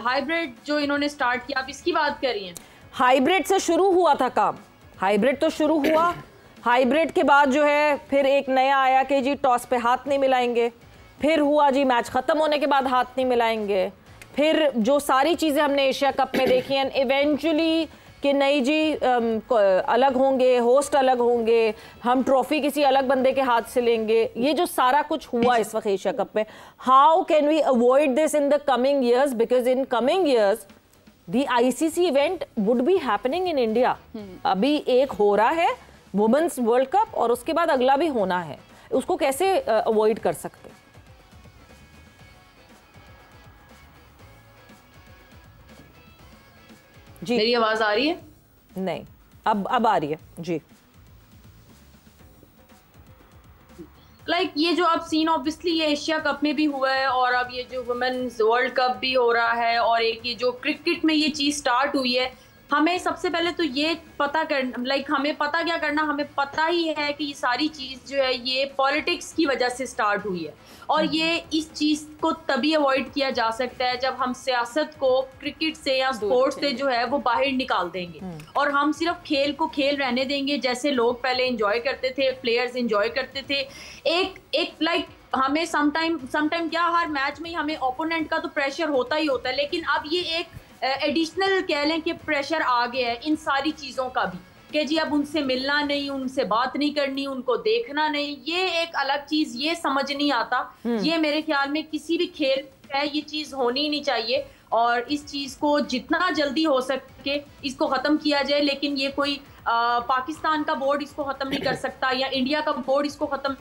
हाइब्रिड जो इन्होंने स्टार्ट किया, आप इसकी बात कर रही हैं? हाइब्रिड से शुरू हुआ था काम, हाइब्रिड तो शुरू हुआ, हाइब्रिड के बाद जो है फिर एक नया आया कि जी टॉस पे हाथ नहीं मिलाएंगे, फिर हुआ जी मैच खत्म होने के बाद हाथ नहीं मिलाएंगे, फिर जो सारी चीज़ें हमने एशिया कप में देखी हैं इवेंचुअली कि नहीं जी अलग होंगे, होस्ट अलग होंगे, हम ट्रॉफी किसी अलग बंदे के हाथ से लेंगे। ये जो सारा कुछ हुआ इस वक्त एशिया कप में, how can we avoid this in the coming years, because in coming years the ICC event would be happening in India. अभी एक हो रहा है वुमेन्स वर्ल्ड कप और उसके बाद अगला भी होना है, उसको कैसे अवॉइड कर सकते? जी मेरी आवाज आ रही है? नहीं, अब आ रही है जी। ये जो अब सीन ऑब्वियसली ये एशिया कप में भी हुआ है और अब ये जो वुमेन्स वर्ल्ड कप भी हो रहा है और एक ये जो क्रिकेट में ये चीज स्टार्ट हुई है, हमें सबसे पहले तो ये पता करना, हमें पता क्या करना, हमें पता ही है कि ये सारी चीज जो है ये पॉलिटिक्स की वजह से स्टार्ट हुई है और ये इस चीज को तभी अवॉइड किया जा सकता है जब हम सियासत को क्रिकेट से या स्पोर्ट्स से जो है वो बाहर निकाल देंगे और हम सिर्फ खेल को खेल रहने देंगे जैसे लोग पहले एंजॉय करते थे, प्लेयर्स एंजॉय करते थे। एक हमें समटाइम क्या हर मैच में ही हमें ओपोनेंट का तो प्रेशर होता ही होता है, लेकिन अब ये एक एडिशनल कह लें कि प्रेशर आ गया है इन सारी चीज़ों का भी कि जी अब उनसे मिलना नहीं, उनसे बात नहीं करनी, उनको देखना नहीं, ये एक अलग चीज़, ये समझ नहीं आता। ये मेरे ख्याल में किसी भी खेल है ये चीज़ होनी नहीं चाहिए और इस चीज़ को जितना जल्दी हो सके इसको ख़त्म किया जाए। लेकिन ये कोई पाकिस्तान का बोर्ड इसको ख़त्म नहीं कर सकता या इंडिया का बोर्ड इसको ख़त्म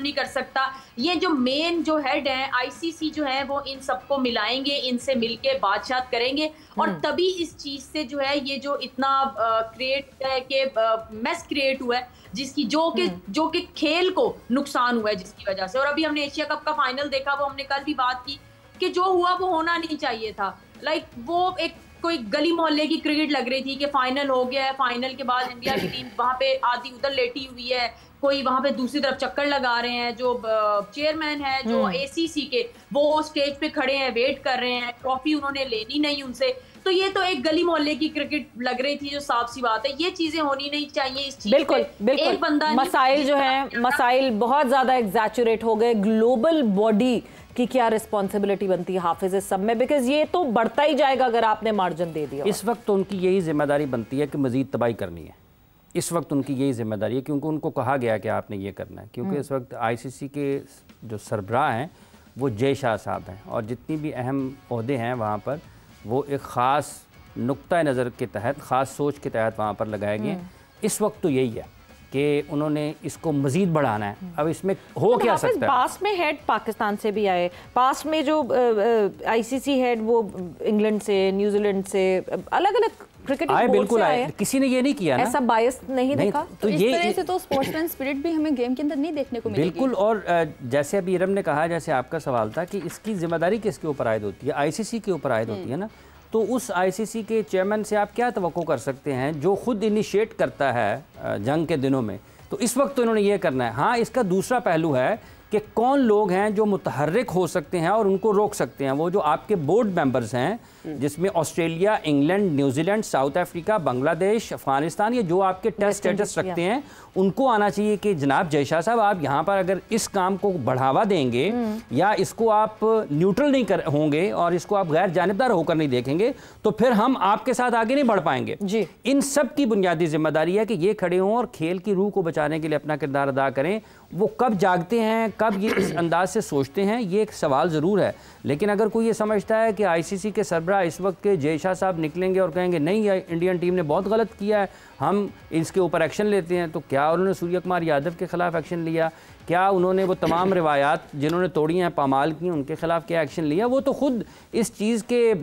नहीं कर सकता। ये जो मेन जो हेड है आईसीसी जो है वो इन सबको मिलाएंगे, इनसे मिलके बातचीत करेंगे और तभी इस चीज से जो है ये जो इतना क्रिएट है कि मैस क्रिएट हुआ है जिसकी जो कि खेल को नुकसान हुआ है जिसकी वजह से। और अभी हमने एशिया कप का फाइनल देखा, वो हमने कल भी बात की कि जो हुआ वो होना नहीं चाहिए था। वो एक कोई गली मोहल्ले की क्रिकेट लग रही थी कि फाइनल हो गया है, फाइनल के बाद इंडिया की टीम वहां पे आधी उधर लेटी हुई है, कोई वहां पे दूसरी तरफ चक्कर लगा रहे हैं, जो चेयरमैन है जो एसीसी के वो स्टेज पे खड़े हैं, वेट कर रहे हैं, ट्रॉफी उन्होंने लेनी नहीं उनसे। तो ये तो एक गली मोहल्ले की क्रिकेट लग रही थी जो साफ सी बात है। ये चीजें होनी नहीं चाहिए इस चीज बिल्कुल बिल्कुल। एक बंदा मसाइल जो है मसाइल बहुत ज्यादा एग्जैचुरेट हो गए। ग्लोबल बॉडी की क्या रिस्पॉन्सिबिलिटी बनती है हाफिज इस सब में, बिकॉज ये तो बढ़ता ही जाएगा अगर आपने मार्जिन दे दिया। इस वक्त तो उनकी यही जिम्मेदारी बनती है कि मजीद तबाही करनी है। इस वक्त उनकी यही जिम्मेदारी है क्योंकि उनको कहा गया कि आपने ये करना है, क्योंकि इस वक्त आईसीसी के जो सरबराह हैं वो जय शाह साहब हैं और जितनी भी अहम ओहदे हैं वहाँ पर वो एक ख़ास नुक्ता नज़र के तहत, ख़ास सोच के तहत वहाँ पर लगाए गए। इस वक्त तो यही है कि उन्होंने इसको मज़ीद बढ़ाना है। अब इसमें हो क्या सकता है? पास में हेड पाकिस्तान से भी आए, पास में जो आईसीसी हेड वो इंग्लैंड से, न्यूजीलैंड से, अलग अलग क्रिकेटिंग आए, बोर्ड बिल्कुल से आए। किसी ने ये नहीं किया ना, ऐसा बायस नहीं देखा। तो इस तरह से तो स्पोर्ट्समैन स्पिरिट भी हमें गेम के अंदर नहीं देखने को मिलेगी। बिल्कुल। और जैसे अभी इरम ने कहा, जैसे आपका सवाल था कि इसकी जिम्मेदारी किसके ऊपर आयद होती है, आईसीसी के ऊपर आयद होती है ना। तो उस आईसीसी के चेयरमैन से आप क्या तवक्को कर सकते हैं जो खुद इनिशिएट करता है जंग के दिनों में। तो इस वक्त तो इन्होंने ये करना है। हाँ, इसका दूसरा पहलू है कि कौन लोग हैं जो मुतहर्रिक हो सकते हैं और उनको रोक सकते हैं। वो जो आपके बोर्ड मेंबर्स हैं जिसमें Australia, England, New Zealand, south Africa, Bangladesh, Afghanistan, ये जो आपके टेस्ट स्टेटस रखते हैं उनको आना चाहिए कि जनाब जय शाह साहब आप यहाँ पर अगर इस काम को बढ़ावा देंगे या इसको आप न्यूट्रल नहीं होंगे और इसको आप गैर जानिबदार होकर नहीं देखेंगे तो फिर हम आपके साथ आगे नहीं बढ़ पाएंगे जी। इन सब की बुनियादी जिम्मेदारी है कि ये खड़े हों और खेल की रूह को बचाने के लिए अपना किरदार अदा करें। वो कब जागते हैं, कब ये इस अंदाज से सोचते हैं, ये एक सवाल ज़रूर है। लेकिन अगर कोई ये समझता है कि आईसीसी के सरबराह इस वक्त के जय शाह साहब निकलेंगे और कहेंगे नहीं इंडियन टीम ने बहुत गलत किया है, हम इसके ऊपर एक्शन लेते हैं, तो क्या उन्होंने सूर्य कुमार यादव के ख़िलाफ़ एक्शन लिया? क्या उन्होंने वो तमाम रिवायात जिन्होंने तोड़ी हैं, पामाल की, उनके ख़िलाफ़ क्या एक्शन लिया? वो तो ख़ुद इस चीज़ के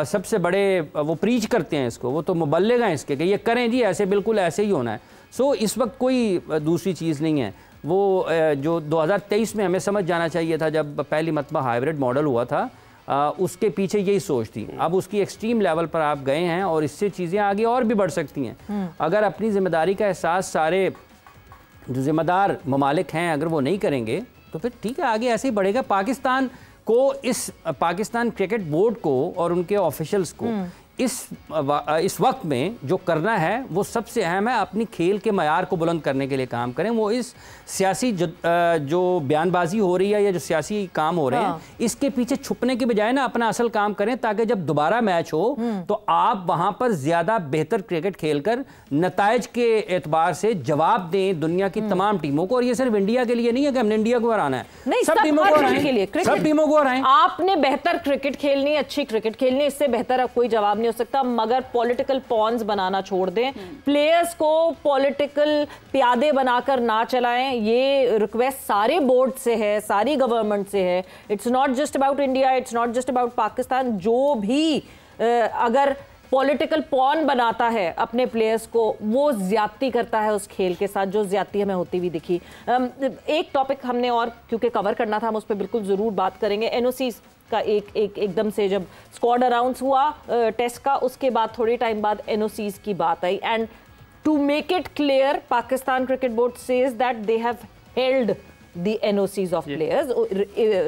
सबसे बड़े वो प्रीच करते हैं इसको, वो तो मुबल्लिग हैं इसके कि ये करें जी, ऐसे बिल्कुल ऐसे ही होना है। सो इस वक्त कोई दूसरी चीज़ नहीं है। वो जो 2023 में हमें समझ जाना चाहिए था जब पहली मरतबा हाइब्रिड मॉडल हुआ था, उसके पीछे यही सोच थी। अब उसकी एक्सट्रीम लेवल पर आप गए हैं और इससे चीज़ें आगे और भी बढ़ सकती हैं। अगर अपनी जिम्मेदारी का एहसास सारे जो जिम्मेदार ममालिक हैं अगर वो नहीं करेंगे तो फिर ठीक है, आगे ऐसे ही बढ़ेगा। पाकिस्तान को, इस पाकिस्तान क्रिकेट बोर्ड को और उनके ऑफिशियल्स को इस वक्त में जो करना है वो सबसे अहम है, अपनी खेल के मयार को बुलंद करने के लिए काम करें। वो इस सियासी जो बयानबाजी हो रही है या जो सियासी काम हो रहे हैं इसके पीछे छुपने के बजाय ना अपना असल काम करें, ताकि जब दोबारा मैच हो तो आप वहां पर ज्यादा बेहतर क्रिकेट खेलकर नताइज के एतबार से जवाब दें दुनिया की तमाम टीमों को। और ये सिर्फ इंडिया के लिए नहीं है कि हमने इंडिया को हराना है, नहीं, सब टीमों को हराएं, सब टीमों को हराएं। आपने बेहतर क्रिकेट खेलनी, अच्छी क्रिकेट खेलनी, इससे बेहतर अब कोई जवाब नहीं हो सकता। मगर पॉलिटिकल पॉन्स बनाना छोड़ दें, प्लेयर्स को पॉलिटिकल प्यादे बनाकर ना चलाएं। ये रिक्वेस्ट सारे बोर्ड से है, सारी गवर्नमेंट से है। It's not just about India, it's not just about Pakistan. जो भी अगर पॉलिटिकल पॉन बनाता है अपने प्लेयर्स को, वो ज्यादती करता है उस खेल के साथ, जो ज्यादती हमें होती हुई दिखी। एक टॉपिक हमने और क्योंकि कवर करना था, हम उस पर बिल्कुल जरूर बात करेंगे। एनओसी का एकदम से जब स्क्वाड अनाउंस हुआ टेस्ट का, उसके बाद थोड़ी टाइम बाद एनओसीज की बात आई। And to make it clear, Pakistan cricket board says that they have held the NOCs of players,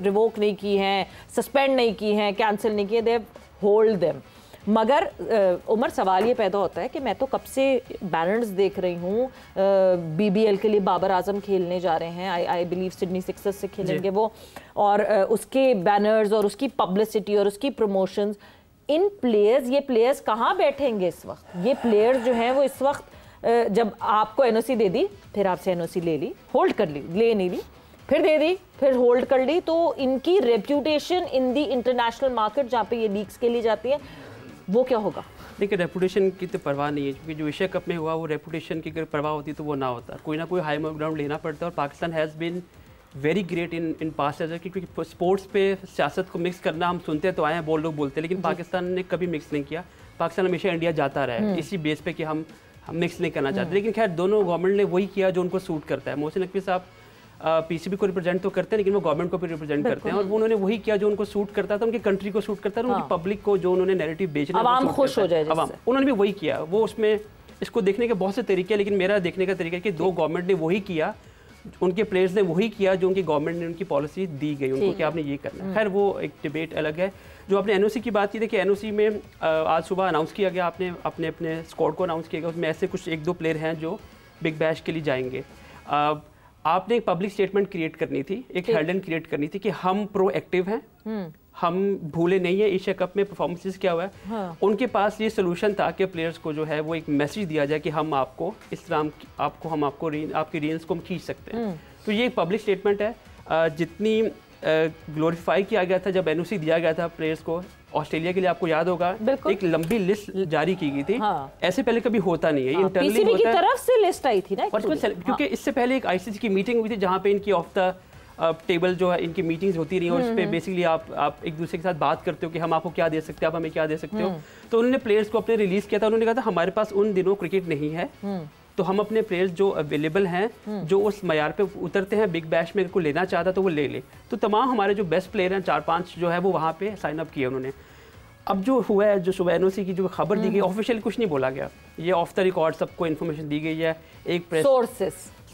revoke नहीं की हैं, सस्पेंड नहीं की हैं, कैंसिल नहीं किए, दे हैव होल्ड देम। मगर उमर, सवाल ये पैदा होता है कि मैं तो कब से बैनर्स देख रही हूँ, बीबीएल के लिए बाबर आजम खेलने जा रहे हैं, आई बिलीव सिडनी सिक्सर्स से खेलेंगे वो, और उसके बैनर्स और उसकी पब्लिसिटी और उसकी प्रमोशंस, इन प्लेयर्स, ये प्लेयर्स कहाँ बैठेंगे इस वक्त? ये प्लेयर्स जो हैं वो इस वक्त जब आपको एनओसी दे दी, फिर आपसे एनओसी ले ली, होल्ड कर ली, ले नहीं ली, फिर दे दी, फिर होल्ड कर ली, तो इनकी रेप्यूटेशन इन दी इंटरनेशनल मार्केट जहाँ पे ये लीग्स के लिए जाती है, वो क्या होगा? देखिए, रेपुटेशन की तो परवाह नहीं है, क्योंकि जो एशिया कप में हुआ वो रेपुटेशन की अगर परवाह होती तो वो ना होता। कोई ना कोई हाई ग्राउंड लेना पड़ता है, और Pakistan has been very great in past age, क्योंकि स्पोर्ट्स पे सियासत को मिक्स करना हम सुनते तो आए हैं, लोग बोलते हैं, लेकिन पाकिस्तान ने कभी मिक्स नहीं किया। पाकिस्तान हमेशा इंडिया जाता रहा है इसी बेस पे कि हम मिक्स नहीं करना चाहते। लेकिन खैर दोनों गवर्नमेंट ने वही किया जो उनको सूट करता है। मोहसिन नकवी साहब पीसीबी को रिप्रेजेंट तो करते हैं, लेकिन वो गवर्नमेंट को भी रिप्रेजेंट करते हैं, और वो उन्होंने वही किया जो उनको सूट करता था, उनकी कंट्री को सूट करता था, उनकी पब्लिक को जो उन्होंने नैरेटिव बेचना, आवाम खुश हो जाए, उन्होंने भी वही किया। वो उसमें इसको देखने के बहुत से तरीके हैं, लेकिन मेरा देखने का तरीका है कि दो गवर्नमेंट ने वही किया, उनके प्लेयर्स ने वही किया जो उनकी गवर्नमेंट ने उनकी पॉलिसी दी गई उनको कि आपने ये करना है। खैर वो एक डिबेट अलग है। जो आपने एनओसी की बात की थी कि एनओसी में आज सुबह अनाउंस किया गया, आपने अपने स्क्वाड को अनाउंस किया गया, उसमें ऐसे कुछ 1-2 प्लेयर हैं जो बिग बैश के लिए जाएंगे। आपने एक पब्लिक स्टेटमेंट क्रिएट करनी थी, एक हेडलाइन क्रिएट करनी थी कि हम प्रोएक्टिव हैं, हम भूले नहीं है एशिया कप में परफॉर्मेंसेस क्या हुआ है। हाँ। उनके पास ये सोल्यूशन था कि प्लेयर्स को जो है वो एक मैसेज दिया जाए कि हम आपको इस तरह आपकी रेंज को हम खींच सकते हैं। तो ये एक पब्लिक स्टेटमेंट है। जितनी ग्लोरीफाई किया गया था जब एनओसी दिया गया था प्लेयर्स को, ऑस्ट्रेलिया के लिए आपको याद होगा एक लंबी लिस्ट जारी की गई थी। हाँ। ऐसे पहले कभी होता नहीं है। पीसीबी की तरफ से लिस्ट आई थी ना, क्योंकि इससे पहले एक आईसीसी की मीटिंग हुई थी जहाँ पे इनकी ऑफ द टेबल जो है इनकी मीटिंग्स होती रही, और उस पर बेसिकली आप एक दूसरे के साथ बात करते हो कि हम आपको क्या दे सकते हैं, आप हमें क्या दे सकते हो। तो उन्होंने प्लेयर्स को अपने रिलीज किया था, उन्होंने कहा था हमारे पास उन दिनों क्रिकेट नहीं है, तो हम अपने प्लेयर्स जो अवेलेबल हैं, जो उस मयार पे उतरते हैं, बिग बैश में को लेना चाहता तो वो ले ले। तो तमाम हमारे जो बेस्ट प्लेयर हैं 4-5 जो है वो वहाँ पे साइन अप किए उन्होंने। अब जो हुआ है, जो सुबह एनओसी की जो खबर दी गई, ऑफिशियल कुछ नहीं बोला गया, ये ऑफ द रिकॉर्ड सबको इन्फॉर्मेशन दी गई है। एक प्रेस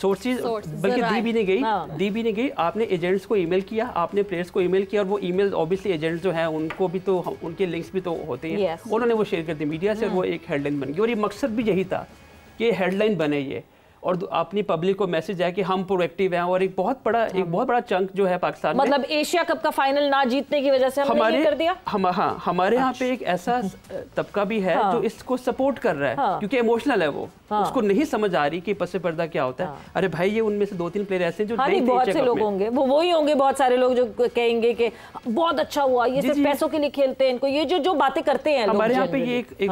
सोर्सेज बल्कि दी भी नहीं गई। आपने एजेंट्स को ईमेल किया, आपने प्लेयर्स को ईमेल किया, और वो ईमेल ऑब्वियसली एजेंट्स जो हैं उनको भी तो उनके लिंक्स भी तो होते हैं, उन्होंने वो शेयर कर दी मीडिया से, और वो एक हेडलाइन बन गई। और ये मकसद भी यही था कि हेडलाइन बने ये, और अपनी पब्लिक को मैसेज है कि हम प्रोएक्टिव हैं। और एक बहुत बड़ा चंक जो है पाकिस्तान में, मतलब एशिया कप का फाइनल ना जीतने की वजह से हमने ये कर दिया। हमारे यहाँ पे एक ऐसा तबका भी है जो इसको सपोर्ट कर रहा है, क्योंकि इमोशनल है वो, उसको नहीं समझ आ रही कि पसे पर्दा क्या होता है। अरे भाई, ये उनमें से 2-3 प्लेयर ऐसे हैं जो नहीं, बहुत से लोग होंगे, वो वही होंगे, बहुत सारे लोग जो कहेंगे कि बहुत अच्छा हुआ, ये सिर्फ पैसों के लिए खेलते हैं, इनको ये जो बातें करते हैं। हमारे यहाँ पे ये एक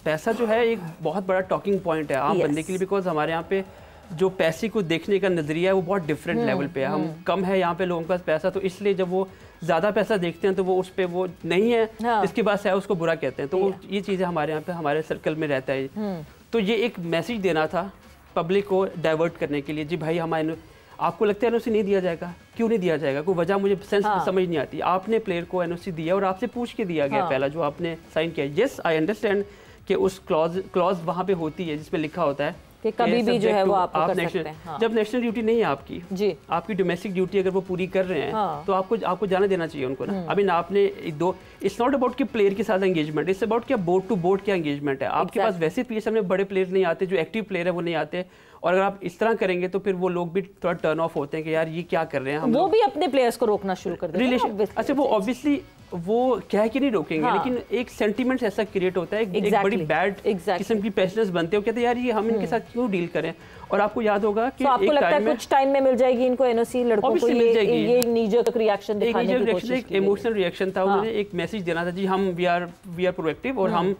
पैसा जो है एक बहुत बड़ा टॉकिंग पॉइंट है आम बंदे के लिए, बिकॉज हमारे यहाँ पे जो पैसे को देखने का नजरिया है वो बहुत डिफरेंट लेवल पे है। हम कम है यहाँ पे लोगों के पास पैसा, तो इसलिए जब वो ज्यादा पैसा देखते हैं तो वो उस पे वो नहीं है, जिसके पास है उसको बुरा कहते हैं। तो वो ये चीजें हमारे यहाँ पे हमारे सर्कल में रहता है। तो ये एक मैसेज देना था पब्लिक को डाइवर्ट करने के लिए, जी भाई आपको लगता है एनओसी नहीं दिया जाएगा, क्यों नहीं दिया जाएगा, कोई वजह मुझे सेंस समझ नहीं आती। आपने प्लेयर को एनओसी दिया और आपसे पूछ के दिया गया पहला जो आपने साइन किया। यस आई अंडरस्टैंड कि उस क्लॉज वहाँ पे होती है जिसमें लिखा होता है कि कभी भी जो है वो आप कर सकते हैं। हाँ। जब नेशनल ड्यूटी नहीं है आपकी जी, आपकी डोमेस्टिक ड्यूटी अगर वो पूरी कर रहे हैं तो आपको जाने देना चाहिए उनको ना। अभी आपने दो, इट्स नॉट अबाउट कि प्लेयर के साथ एंगेजमेंट, इट्स अबाउट क्या बोर्ड टू बोर्ड क्या एंगेजमेंट है। आपके पास वैसे पीएसएल में बड़े प्लेयर नहीं आते, जो एक्टिव प्लेयर है वो नहीं आते, और अगर आप इस तरह करेंगे तो फिर वो लोग भी थोड़ा टर्न ऑफ होते हैं कि यार ये क्या कर रहे हैं हम, वो भी अपने प्लेयर्स को रोकना शुरू कर देते हैं। अच्छा वो ऑब्वियसली वो कह के नहीं रोकेंगे, लेकिन एक सेंटीमेंट ऐसा क्रिएट होता है, एक बड़ी बैड किस्म की पैशनेस बनते हो, कहते हैं यार ये हम इनके साथ क्यों डील करें। और आपको याद होगा कि आपको लगता है कुछ टाइम में मिल जाएगी इनको एनओसी, लड़कों को ये नीजक रिएक्शन दिखाने की कोशिश, एक इमोशनल रिएक्शन था, उन्होंने एक मैसेज देना था जी हम वी आर प्रोएक्टिव और हम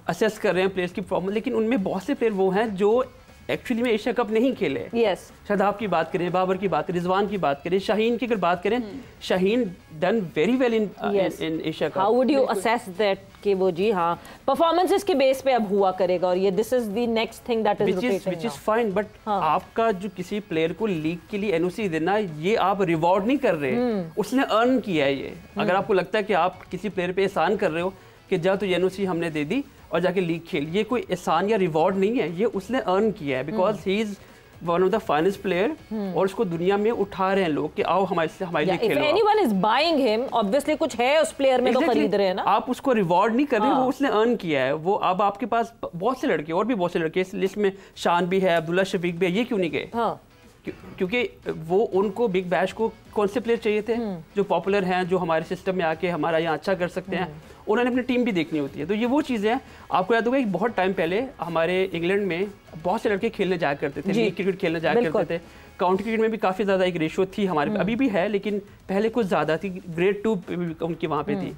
असेस कर रहे हैं प्लेयर्स की परफॉर्मेंस। लेकिन उनमें बहुत से प्लेयर वो हैं जो एक्चुअली में एशिया कप नहीं खेले। यस, शादाब की बात करें, बाबर की बात करें, रिजवान की बात करें, शाहीन की अगर बात करें, Shaheen done very well in Asia cup. How would you assess that कि वो जी हाँ परफॉर्मेंसेस के बेस पे अब हुआ करेगा और ये this is the next thing that is rotating, which is fine, but आपका जो किसी प्लेयर को लीग के लिए एनओसी देना, ये आप रिवॉर्ड नहीं कर रहे, उसने अर्न किया है ये। अगर आपको लगता है कि आप किसी प्लेयर पे एहसान कर रहे हो कि जा तो एनओसी हमने दे दी और जाके लीग खेल, ये कोई एहसान या रिवॉर्ड नहीं है, ये उसने अर्न किया है, because he is one of the finest player और उसको दुनिया में उठा रहे हैं लोग कि आओ हमारे लिए खेलो। If anyone is buying him, obviously कुछ है उस प्लेयर में, तो खरीद रहे हैं ना। आप उसको रिवॉर्ड नहीं कर रहे, वो उसने अर्न किया है। वो अब आपके पास बहुत से लड़के, और भी बहुत से लड़के इस लिस्ट में, शान भी है, अब्दुल्ला शफीक भी है, ये क्यों नहीं गए? क्योंकि वो उनको बिग बैश को कौन से प्लेयर चाहिए थे जो पॉपुलर हैं, जो हमारे सिस्टम में आके हमारा यहाँ अच्छा कर सकते हैं, उन्होंने अपनी टीम भी देखनी होती है। तो ये वो चीज़ें हैं। आपको याद होगा कि बहुत टाइम पहले हमारे इंग्लैंड में बहुत से लड़के खेलने जाया करते थे, लीग क्रिकेट खेलने जाया करते थे। काउंटी क्रिकेट में भी काफ़ी ज़्यादा एक रेशियो थी हमारे, अभी भी है लेकिन पहले कुछ ज़्यादा थी, ग्रेड 2 उनकी वहाँ पे थी।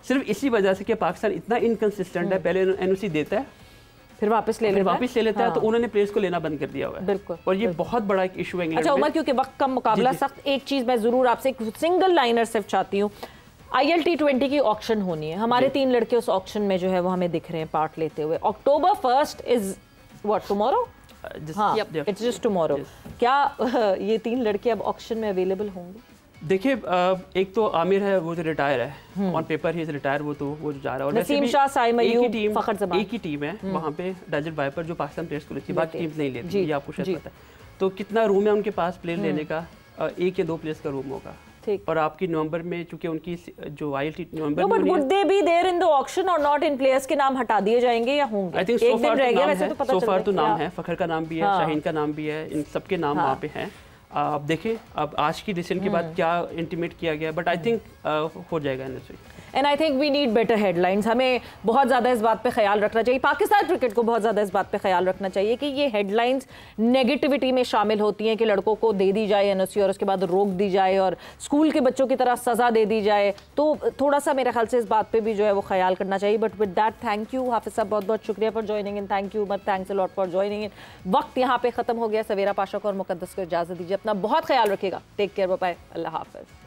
सिर्फ इसी वजह से कि पाकिस्तान इतना इनकंसिस्टेंट है, पहले एनओसी देता है फिर वापस ले लेता है, तो उन्होंने प्लेयर्स को लेना बंद कर दिया हुआ है। बिल्कुल, और ये बहुत बड़ा एक इशू है। अच्छा उमर, क्योंकि वक्त का मुकाबला सख्त, एक चीज मैं जरूर आपसे एक सिंगल लाइनर सिर्फ चाहती हूँ। ILT20 की ऑक्शन होनी है, हमारे 3 लड़के उस ऑक्शन में जो है वो हमें दिख रहे हैं पार्ट लेते हुए। October 1st is what, tomorrow? हाँ, इट्स जस्ट टुमारो। क्या ये 3 लड़के अब ऑक्शन में अवेलेबल होंगे? देखिए, एक तो आमिर है, वो जो रिटायर है, on paper he is retire, वो जो जा रहा है। और नसीम शाह, साइम अयूब, फखर जमान, एक ही टीम है वहाँ पे, डेजर्ट वाइपर जो पाकिस्तान प्लेयर्स को लेती है, बाकी टीम नहीं लेती, ये आपको शायद पता है। तो कितना रूम है उनके पास प्लेयर लेने का? 1 या 2 प्लेयर्स का रूम होगा। और आपकी नवंबर में, चूंकि उनकी जो ILT नवंबर में, would they be there in the auction और नॉट इन प्लेयर्स के नाम हटा दिए जाएंगे या होंगे? आई थिंक एक दिन रह गया वैसे तो पता चल रहा है। तो नाम है, फखर का नाम भी है, शाहीन का नाम भी है, इन सबके नाम वहाँ पे हैं। अब देखें अब आज की डिसीजन के बाद क्या इंटीमेट किया गया, बट आई थिंक हो जाएगा NOC. And I think we need better headlines. हमें बहुत ज़्यादा इस बात पे ख्याल रखना चाहिए, पाकिस्तान क्रिकेट को बहुत ज़्यादा इस बात पे ख्याल रखना चाहिए कि ये हेडलाइंस नेगेटिविटी में शामिल होती हैं कि लड़कों को दे दी जाए एनओसी और उसके बाद रोक दी जाए और स्कूल के बच्चों की तरह सज़ा दे दी जाए। तो थोड़ा सा मेरे ख्याल से इस बात पर भी जो है वो ख्याल करना चाहिए। But with that, thank you Hafiz साहब, बहुत बहुत शुक्रिया for joining in. Thank you Umar, thanks a lot for joining in. वक्त यहाँ पे ख़त्म हो गया। सवेरा पाशा को और मुकद्दस को इजाज़त दीजिए। अपना बहुत ख्याल रखिएगा। टेक केयर, बाय बाय, अल्लाह हाफिज़।